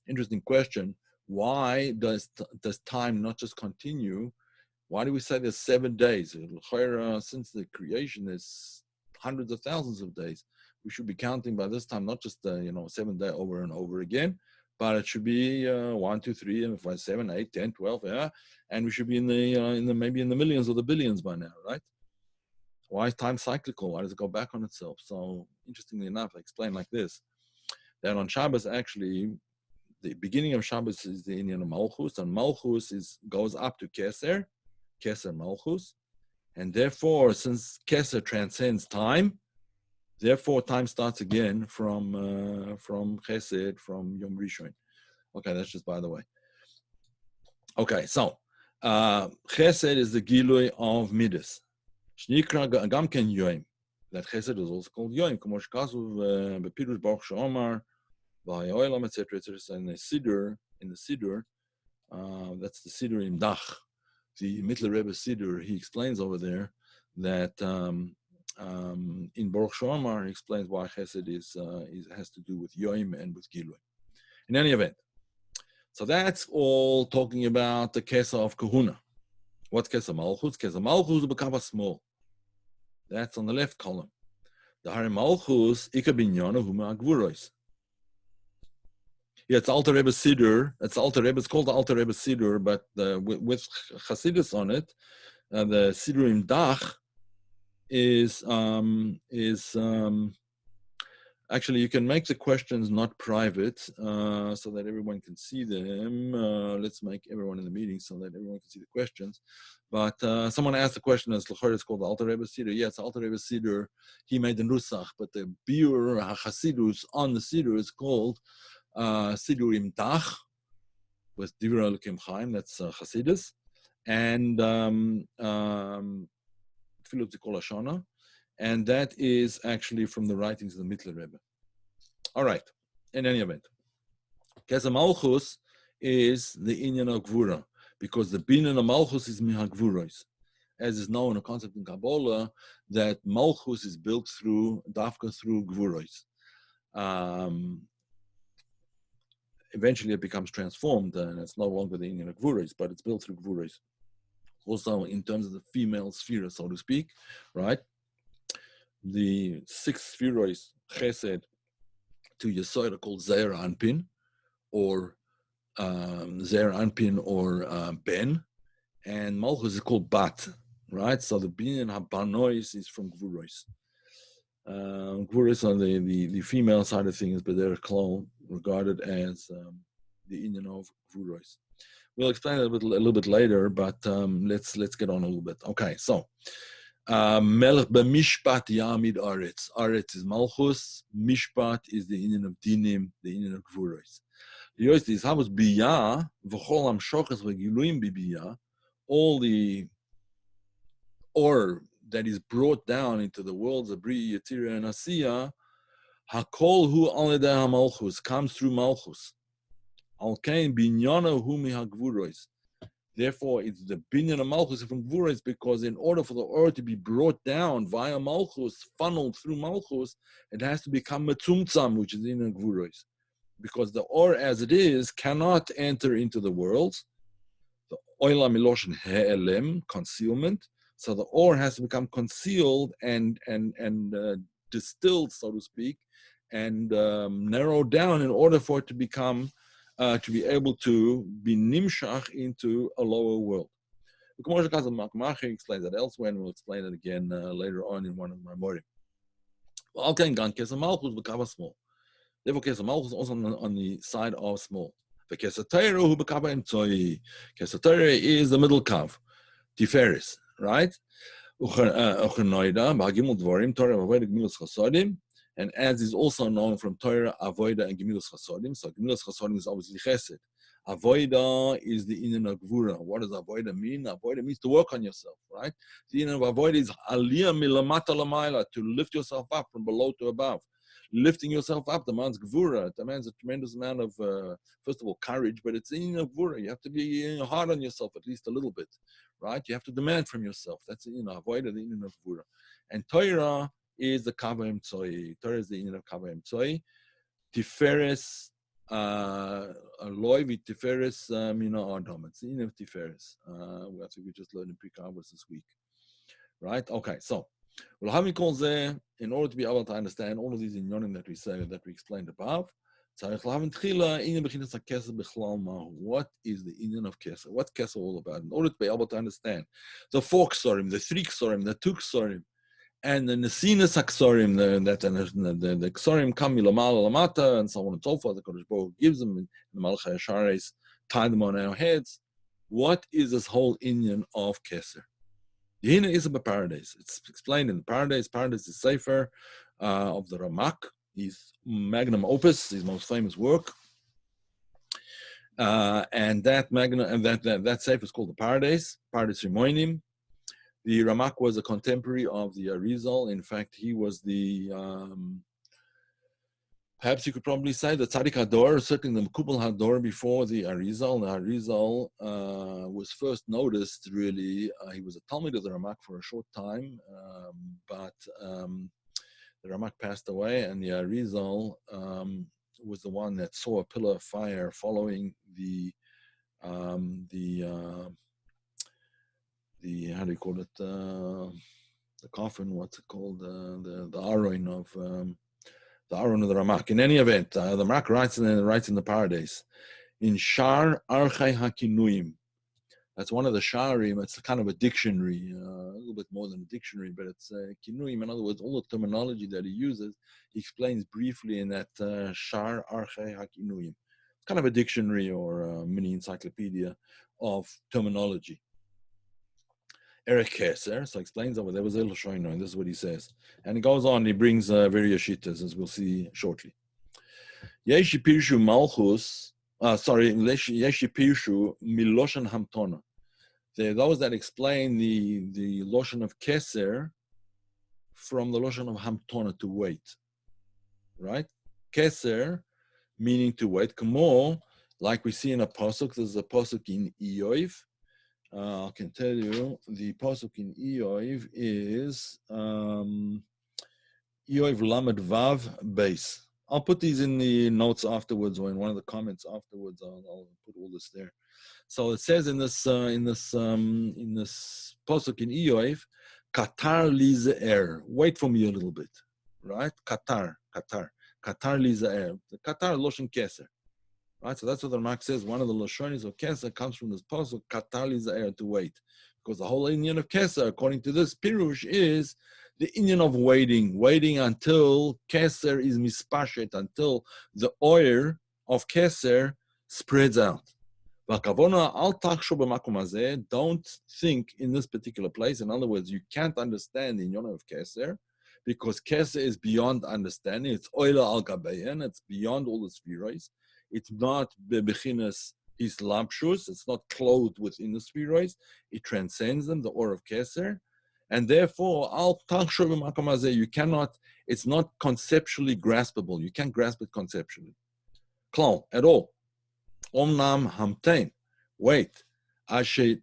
Interesting question. Why does time not just continue? Why do we say there's 7 days? Since the creation, there's hundreds of thousands of days. We should be counting by this time, not just 7 days over and over again, but it should be 1, 2, 3, and 5, 7, 8, 10, 12, yeah, and we should be in the maybe in the millions or the billions by now, right? Why is time cyclical? Why does it go back on itself? So interestingly enough, I explain like this: that on Shabbos, actually, the beginning of Shabbos is the inyan of Malchus, and Malchus goes up to Keter Malchus, and therefore, since Keter transcends time, therefore time starts again from Chesed, from Yom Rishon. Okay, that's just by the way. Okay, so Chesed is the Gilui of Midas. Shnikra gam ken Yoim. That Chesed is also called Yoim. Como shkazu bepirush Baruch Sheomar, v'hayolam, etc., etc. In the Siddur, that's the Siddur im Dach. The Mittler Rebbe Siddur, he explains over there that in Baruch Sheomar, he explains why Chesed has to do with Yoim and with Gilui. In any event, so that's all talking about the Keser of Kahuna. What's Keser Malchus? Keser Malchus become small. That's on the left column. The Hari Malchus, Ika Binyana Huma Agvurois. Yeah, it's Alter Rebbe Siddur. It's called the Alter Rebbe Siddur, but with Chassidus on it, the Siddur im Dach is actually, you can make the questions not private so that everyone can see them. Let's make everyone in the meeting so that everyone can see the questions. But someone asked the question, it's called the Alter Rebbe Siddur. Yes, Alter Rebbe Siddur, he made the Nusach, but the Biur HaChassidus on the Siddur is called Siddur im Dach, with Divrei Elokim Chaim, that's Chassidus, and Tfilut Zikol Hashana. And that is actually from the writings of the Mittler Rebbe. All right. In any event, Keser Malchus is the inyan of Gvura, because the binyan of Malchus is mihagvuros, as is known a concept in Kabbalah that Malchus is built through Dafka through Gvuros. Eventually, it becomes transformed, and it's no longer the inyan of Gvuros, but it's built through Gvuros. Also, in terms of the female sphere, so to speak, right? The 6 spheres, Chesed to Yesod, are called Zeir Anpin, or Zeir Anpin, or Ben, and Malchus is called Bat, right? So the Binyan HaBanois is from Gvuros. Gvuros are the female side of things, but they're regarded as the Inyan of Gvuros. We'll explain it a little bit later, but let's get on a little bit. Okay, so. Melech b'mishpat yamid aretz. Aretz is Malchus. Mishpat is the Inyan of Dinim, the Inyan of Gvuros. Yois is havos biyah v'chol hamshochas v'giluim b'biyah. All the or that is brought down into the worlds of Bri, Yetira, and Asiya, hakol hu al yedei hamalchus, comes through Malchus. Al kain binyana hu mi hagvuros. Therefore, it's the binyan of Malchus from Gvura, is because in order for the Or to be brought down via Malchus, funneled through Malchus, it has to become Metzumtzam, which is in Gvuros. Because the Or as it is cannot enter into the worlds. The Oila Miloshin He'elem, concealment. So the Or has to become concealed and distilled, so to speak, and narrowed down in order for it to become, to be able to be nimshach into a lower world. The RAMAK explains that elsewhere, and we'll explain it again later on in one of my morim. Well, okay, Keser Malchus became small. Therefore, Keser Malchus also on the side of small. The Keter who became emtzoi. Keter is the middle kav, Tiferes, right? And as is also known from Torah, Avoida and Gemilas Chasodim. So Gemilas Chasodim is obviously Chesed. Avoida is the inyan of Gvura. What does Avoida mean? Avoida means to work on yourself, right? The inyan of Avoida is Aliyah milamata lamayla, to lift yourself up from below to above. Lifting yourself up demands Gvura. It demands a tremendous amount of, first of all, courage, but it's the inyan of Gvura. You have to be hard on yourself at least a little bit, right? You have to demand from yourself. That's the Avoida, the inyan of Gvura. And Torah is the Kavah Emtzoi. Torah is the inyan of Kavah Emtzoi. Tiferes, Loi vi Tiferes Mina Adam. It's the inyan of Tiferes. That's what we just learned in Pre-Kavos this week. Right? Okay, so in order to be able to understand all of these inyanim that we say, that we explained above, what is the inyan of Keser? What's Keser all about? In order to be able to understand the 4 ksorim, the 3 ksorim, the 2 ksorim, and the Nesinas Aksorim, the Ksorim come Milamala Lamata, and so on and so forth. The Kodesh Baruch gives them, and the Malachai Ashares tie them on our heads. What is this whole inyan of Keser? The Hina is about paradise. It's explained in Paradise. Paradise is Sefer of the RAMAK, his magnum opus, his most famous work. And that Sefer is called the Paradise Rimoinim. The RAMAK was a contemporary of the Arizal. In fact, he was the, perhaps you could probably say the Tzaddik Hador, certainly the Mekubal Hador before the Arizal. The Arizal was first noticed, really, he was a Talmud of the RAMAK for a short time, but the RAMAK passed away, and the Arizal was the one that saw a pillar of fire following the how do you call it, the coffin, what's it called, the aron of the RAMAK. In any event, the RAMAK writes in the Paradise, in Shar Archai HaKinuyim. That's one of the Sharim. It's kind of a dictionary, a little bit more than a dictionary, but it's Kinuyim. In other words, all the terminology that he uses, he explains briefly in that Shar Archai HaKinuyim. It's kind of a dictionary or a mini encyclopedia of terminology. Eric Keser, so explains over there was El Shoino, and this is what he says. And he goes on, he brings various shittas, as we'll see shortly. Yeshi Pirshu Malchus, Yeshi Pirshu Miloshan Hamtona. There are those that explain the Loshan of Keser from the Loshan of Hamtona, to wait. Right? Keser, meaning to wait. Kamo, like we see in a pasuk, there's a pasuk in Iyov. I can tell you the pasuk in Iyov is Iyov Lamed Vav Beis. I'll put these in the notes afterwards, or in one of the comments afterwards. I'll put all this there. So it says in this pasuk in Iyov, Keter lize'er. Wait for me a little bit, right? Keter lize'er. The Keter Loshen Keser. Right, so that's what the RAMAK says. One of the Lashonis of Keser comes from this pasuk, Keter lize'er, to wait. Because the whole inyan of Keser, according to this Pirush, is the inyan of waiting until Keser is mispashet, until the oil of Keser spreads out. Don't think in this particular place. In other words, you can't understand the inyan of Keser, because Keser is beyond understanding. It's oila al gabein. It's beyond all the spheroids. It's not bebechinas his lampshus. It's not clothed within the spheroids. It transcends them, the or of Keser, and therefore you cannot. It's not conceptually graspable. You can't grasp it conceptually, klal at all. Omnam hamtein. Wait. Wait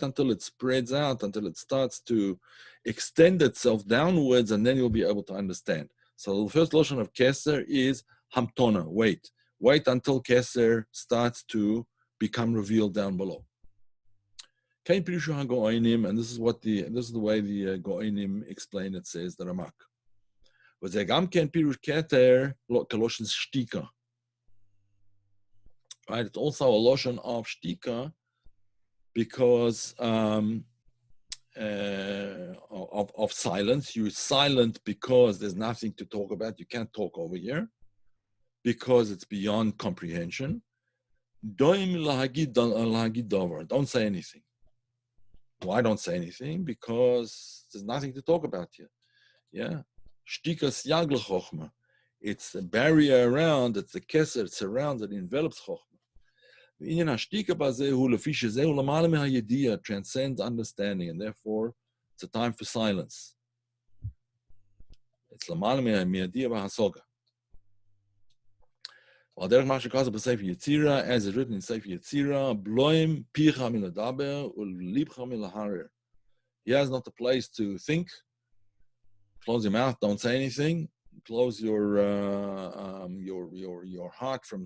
until it spreads out, until it starts to extend itself downwards, and then you'll be able to understand. So the first lotion of Keter is hamtona, wait. Wait until Keter starts to become revealed down below. And this is the way the Goinim explain it, says the RAMAK. Right, it's also a lotion of shtika because of silence. You're silent because there's nothing to talk about. You can't talk over here because it's beyond comprehension. Don't say anything. Why don't say anything? Because there's nothing to talk about here. Yeah. Shtikas yagl chokhmah. It's a barrier around, it's the keser, it surrounds, it envelops chokhmah. Transcends understanding, and therefore it's a time for silence. It's as is written in Sefer Yetzirah, bloim picha miladaber ulibcha milaharer. He has not a place to think. Close your mouth, don't say anything. Close your heart from,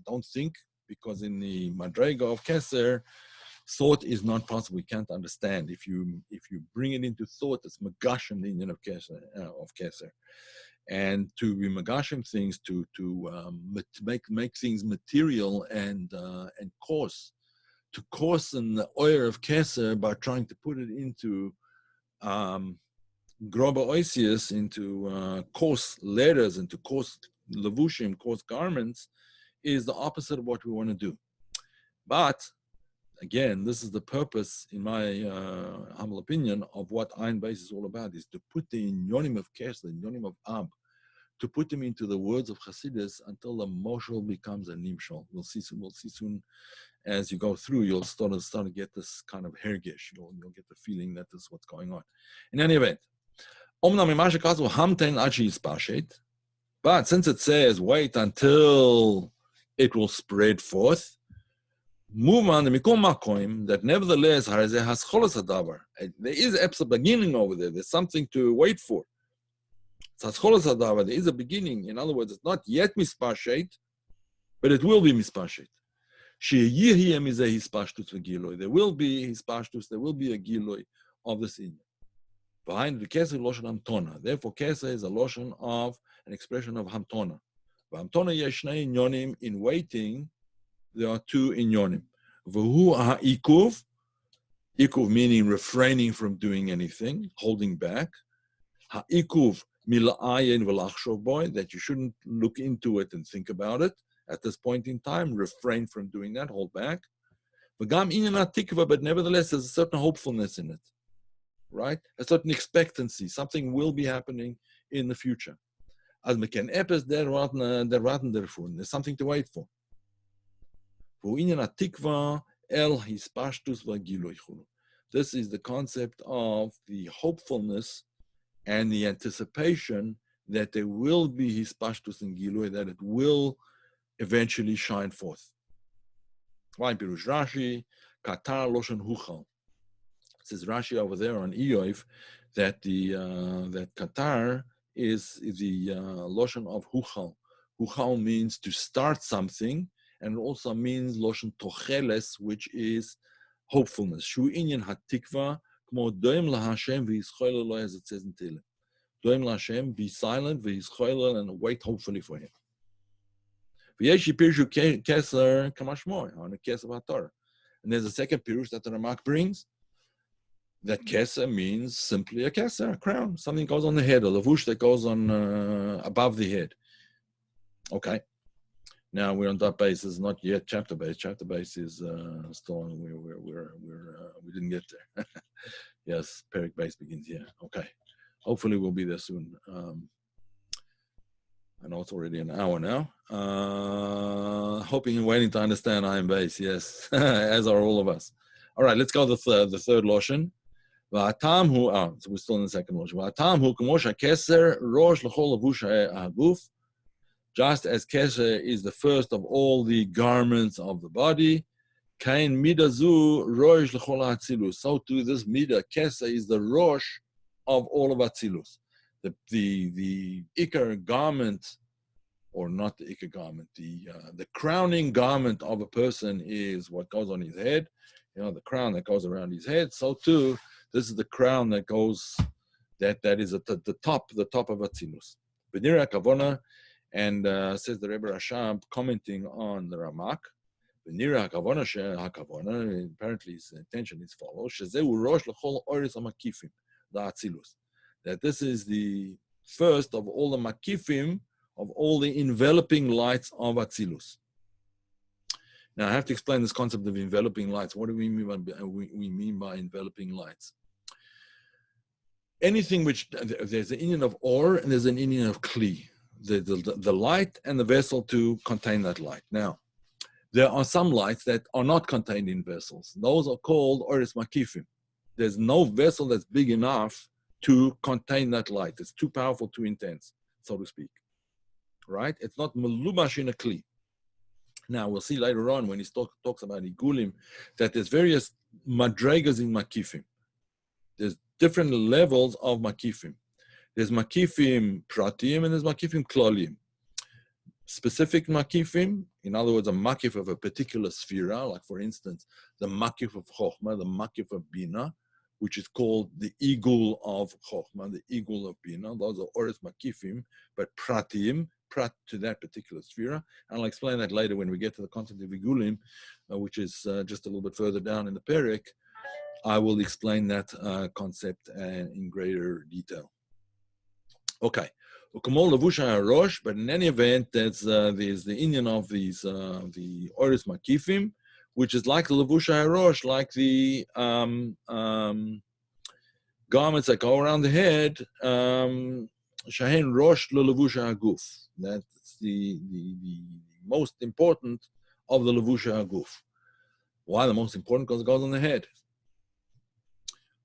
don't think, because in the Madrega of Keter, thought is not possible. We can't understand. If you bring it into thought, it's magashim, the union of Keter. And to be magashim things, to make things material and coarse, to coarsen the oil of Keter by trying to put it into groba oisius, into coarse letters, into coarse levushim, coarse garments, is the opposite of what we want to do. But again, this is the purpose, in my humble opinion, of what Ayin Beis is all about, is to put the inyonim of Keter, the inyonim of Ab, to put them into the words of Chassidus until the moshel becomes a nimshal. We'll see soon as you go through, you'll start to get this kind of hergish. You'll get the feeling that this is what's going on. In any event, but since it says wait until it will spread forth, move on the mikom makoim, that nevertheless there is a beginning over there. There's something to wait for. There is a beginning. In other words, it's not yet mispashet, but it will be mispashet. There will be hispashtus, there will be a giloi of this inyan. Behind the Keter lotion hamtona. Therefore, Keter is a lotion of an expression of hamtona. Hamtona yeshnei inyonim, in waiting, there are two inyonim. V'hu ha'ikuv, ikuv meaning refraining from doing anything, holding back. Ha'ikuv mila'ayin v'lachshov boy, that you shouldn't look into it and think about it at this point in time. Refrain from doing that, hold back. V'gam inyan ha'tikva, but nevertheless there's a certain hopefulness in it, right? A certain expectancy. Something will be happening in the future. As meken epes der raten derfun. There's something to wait for. This is the concept of the hopefulness and the anticipation that there will be hispashtus and gilui, that it will eventually shine forth. Why Pirush Rashi, Keter loshon huchal. It says Rashi over there on Eoif that that Keter is the loshon of huchal. Huchal means to start something, and it also means loshon tocheles, which is hopefulness. Shu inyan hatikva, kmo doim laHashem v'yischol lo, as it says in Tehillim. Doim laHashem, be silent v'yischol, and wait hopefully for Him. V'yeshi pirshu Keter kamashmor, on the Keter v'haTorah. And there's a second pirush that the RAMAK brings, that Keter means simply a Keter, a crown. Something goes on the head, a lavush that goes on above the head. Okay. Now we're on that base. It's not yet chapter base. Chapter base is still on. We didn't get there. Yes, Perik base begins here. Okay. Hopefully we'll be there soon. I know it's already an hour now. Hoping and waiting to understand Ayin Beis. Yes, as are all of us. All right, let's go to the third lotion. So we're still in the second lotion. Just as Keter is the first of all the garments of the body, Kain midazu rosh l'chol ha'atzilus. So too, this midah Keser is the rosh of all of Atzilus. The ikar garment, or not the ikar garment, the crowning garment of a person is what goes on his head. The crown that goes around his head. So too, this is the crown that goes, that is at the top of Atzilus. B'nira kavona, and says the Rebbe Rashab, commenting on the RAMAK. B'nira kavona hakavona. Apparently, his intention is follows: Shezeu rosh l'chol oris hamakifim, the Atzilus. That this is the first of all the makifim, of all the enveloping lights of Atzilus. Now, I have to explain this concept of enveloping lights. What do we mean by enveloping lights? Anything which, there's an inyan of or and there's an inyan of kli, the light and the vessel to contain that light. Now, there are some lights that are not contained in vessels. Those are called oris makifim. There's no vessel that's big enough to contain that light. It's too powerful, too intense, so to speak. Right? It's not melubash in a kli. Now, we'll see later on when he talks about igulim that there's various madregas in makifim. There's different levels of makifim. There's makifim pratim and there's makifim klolim. Specific makifim, in other words, a makif of a particular sphera, like for instance, the makif of chokhmah, the makif of bina, which is called the igul of chokhmah, the igul of bina. Those are oris makifim, but pratim, prat to that particular sphera. And I'll explain that later when we get to the concept of igulim, which is just a little bit further down in the perek. I will explain that concept in greater detail. Okay. But in any event, there's the inyan of these the oris makifim, which is like the levusha harosh, like the garments that go around the head. Shahen rosh lelevusha haguf. That's the most important of the levusha haguf. Why the most important? Because it goes on the head.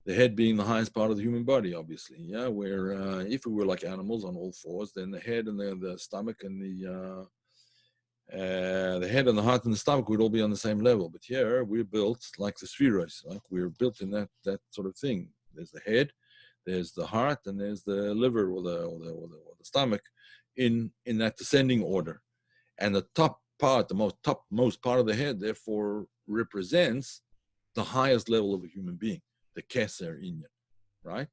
The head being the highest part of the human body, obviously. Yeah, where if we were like animals on all fours, then the head and the stomach and the head and the heart and the stomach would all be on the same level. But here we're built like the spheroids, like we're built in that sort of thing. There's the head, there's the heart, and there's the liver or the stomach in that descending order. And the top part, the topmost part of the head, therefore represents the highest level of a human being, the Keser inyan, right?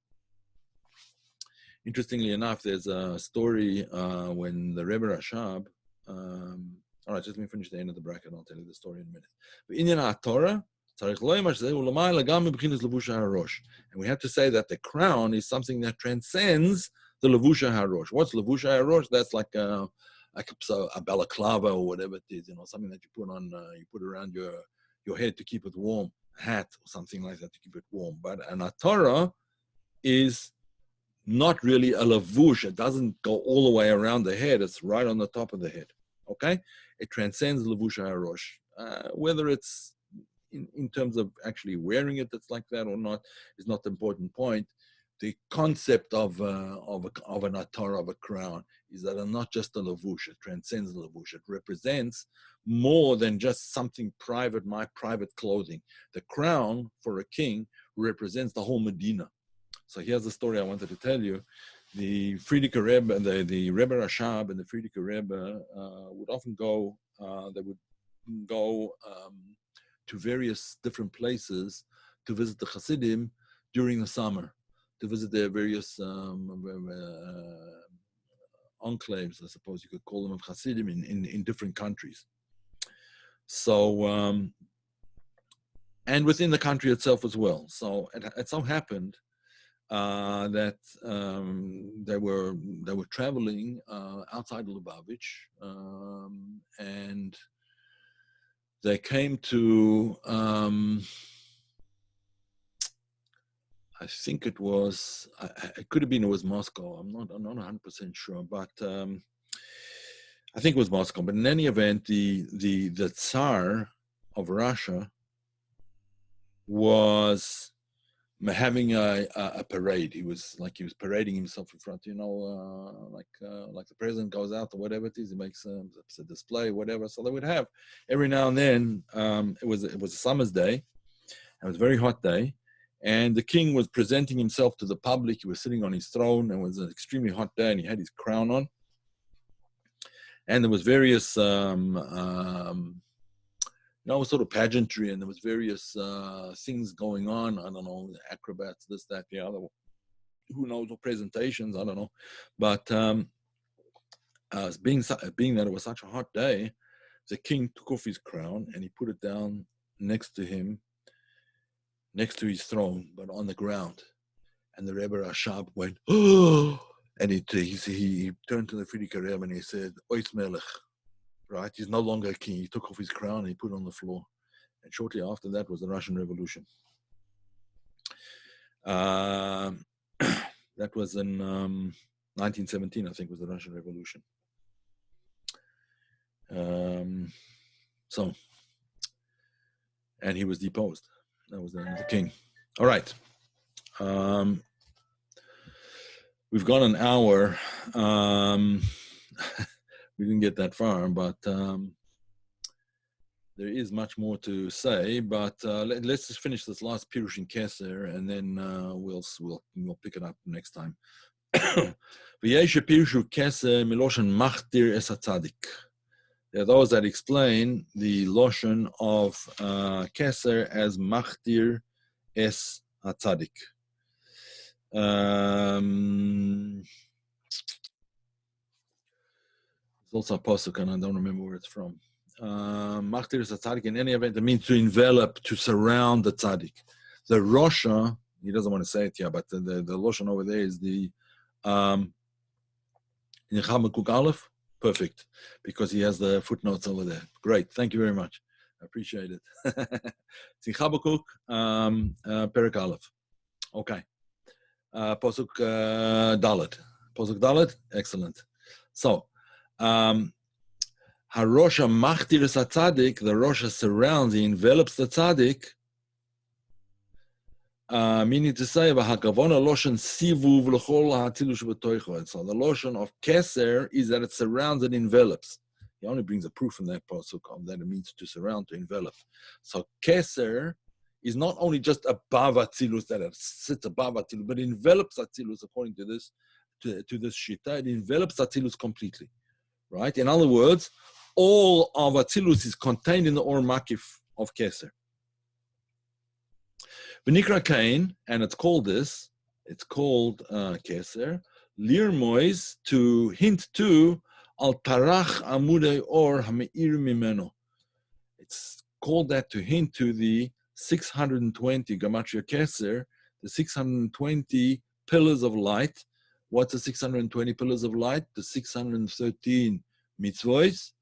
Interestingly enough, there's a story when the Rebbe Rashab, all right, just let me finish the end of the bracket and I'll tell you the story in a minute. But inyan ha'torah, and we have to say that the crown is something that transcends the levusha harosh. What's levusha harosh? That's like a balaclava or whatever it is, something that you put on, you put around your head to keep it warm, a hat or something like that to keep it warm. But an atara is not really a lavush. It doesn't go all the way around the head. It's right on the top of the head. Okay, it transcends levusha harosh. Whether it's in terms of actually wearing it, that's like that or not, is not the important point. The concept of an atara, of a crown, is that it's not just a lavush. It transcends the lavush. It represents more than just something private, my private clothing. The crown for a king represents the whole Medina. So here's the story I wanted to tell you. The Frierdiker Rebbe, the Rebbe Rashab and the Frierdiker Rebbe would often go, they would go to various different places to visit the Chassidim during the summer, to visit their various enclaves, I suppose you could call them, of Chassidim in different countries. So, and within the country itself as well. So it so happened that they were traveling outside Lubavitch, and they came to I think it was, it could have been, it was Moscow. I'm not 100% sure, but I think it was Moscow. But in any event, the Tsar of Russia was having a parade. He was parading himself in front, like the president goes out or whatever it is. He makes a display, whatever. So they would have every now and then. It was a summer's day. It was a very hot day, and the king was presenting himself to the public. He was sitting on his throne. It was an extremely hot day, and he had his crown on. And there was various, sort of pageantry, and there was various things going on. I don't know, acrobats, this, that, the other. Who knows, or presentations, I don't know. But being that it was such a hot day, the king took off his crown and he put it down next to him, next to his throne, but on the ground. And the Rebbe Rashab went, oh! And he turned to the Frierdiker Rebbe and he said, Ois Melech. Right? He's no longer a king. He took off his crown and he put it on the floor. And shortly after that was the Russian Revolution. That was in 1917, I think, was the Russian Revolution. And he was deposed. That was the end of the king. All right. We've gone an hour. We didn't get that far, but there is much more to say. But let's just finish this last Pirush in Keter, and then we'll pick it up next time. V'yesh Pirush Keter miloshen machtir es hatzadik. There are those that explain the loshon of Keter as machtir es hatzadik. It's also a pasuk, and I don't remember where it's from. Machtir is a tzaddik. In any event, it means to envelop, to surround the tzaddik. The Rosha, he doesn't want to say it here, but the Loshan over there is the in RAMAK Aleph. Perfect, because he has the footnotes over there. Great, thank you very much. I appreciate it. It's in Chabakuk, Perek Aleph. Okay. Pasuk Dalet. Pasuk Dalet, excellent. So, Harosha Machtir Tzaddik, the Rosha surrounds, he envelops the Tzaddik, meaning to say, V'hakavona Loshan Sivuv L'chol HaTzilush B'toicho. So the Loshan of Keter is that it surrounds and envelops. He only brings a proof from that pasuk that it means to surround, to envelop. So Keter is not only just above Atzilus, that it sits above Atzilus, but envelops Atzilus according to this Shita. It envelops Atzilus completely, right? In other words, all of Atzilus is contained in the Or Makif of Keter. V'nikra Kain, and it's called Keter, Lirmois, to hint to, Al Tarach Amudei Or Hameir Mimeno. It's called that to hint to the 620 Gematria Keter, the 620 pillars of light. What's the 620 pillars of light? The 613 mitzvos,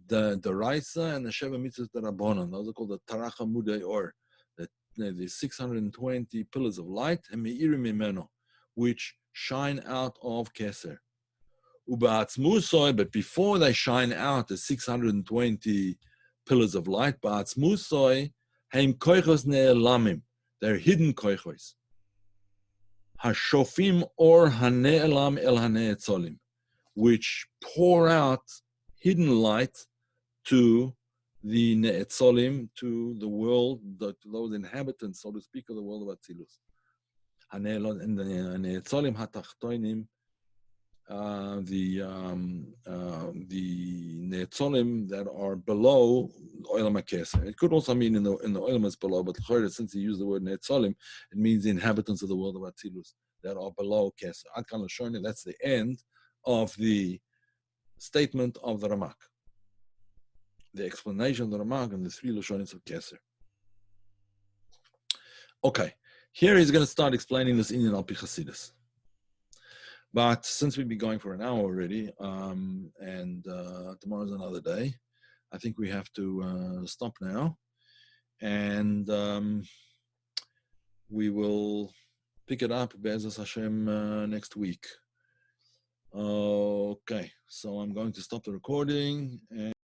the Raisa, and the Sheva mitzvos the Rabbanon. Those are called the Tarach Amudei Or, the 620 pillars of light, and Meirim Mimeno, which shine out of Keter. But before they shine out, the 620 pillars of light, Ba'atzmusoi, Heim koichos ne'elamim. They're hidden koichos. Hashofim or hane'elam el hane'etzolim, which pour out hidden light to the ne'etzolim, to the world, to those inhabitants, so to speak, of the world of Atzilus. Hane'elam and the ne'etzolim hatachtoinim, the ne'etzolim that are below Olam HaKeser. It could also mean in the Olam is below, but since he used the word ne'etzolim, it means the inhabitants of the world of Atzilus that are below Keser. Ad kan l'shoni, that's the end of the statement of the RAMAK. The explanation of the RAMAK and the three Lashonis of Keser. Okay, here he's going to start explaining this Inyan al Pi Chassidus. But since we've been going for an hour already, and tomorrow's another day, I think we have to stop now. And we will pick it up, Be'ezus Hashem, next week. Okay, so I'm going to stop the recording.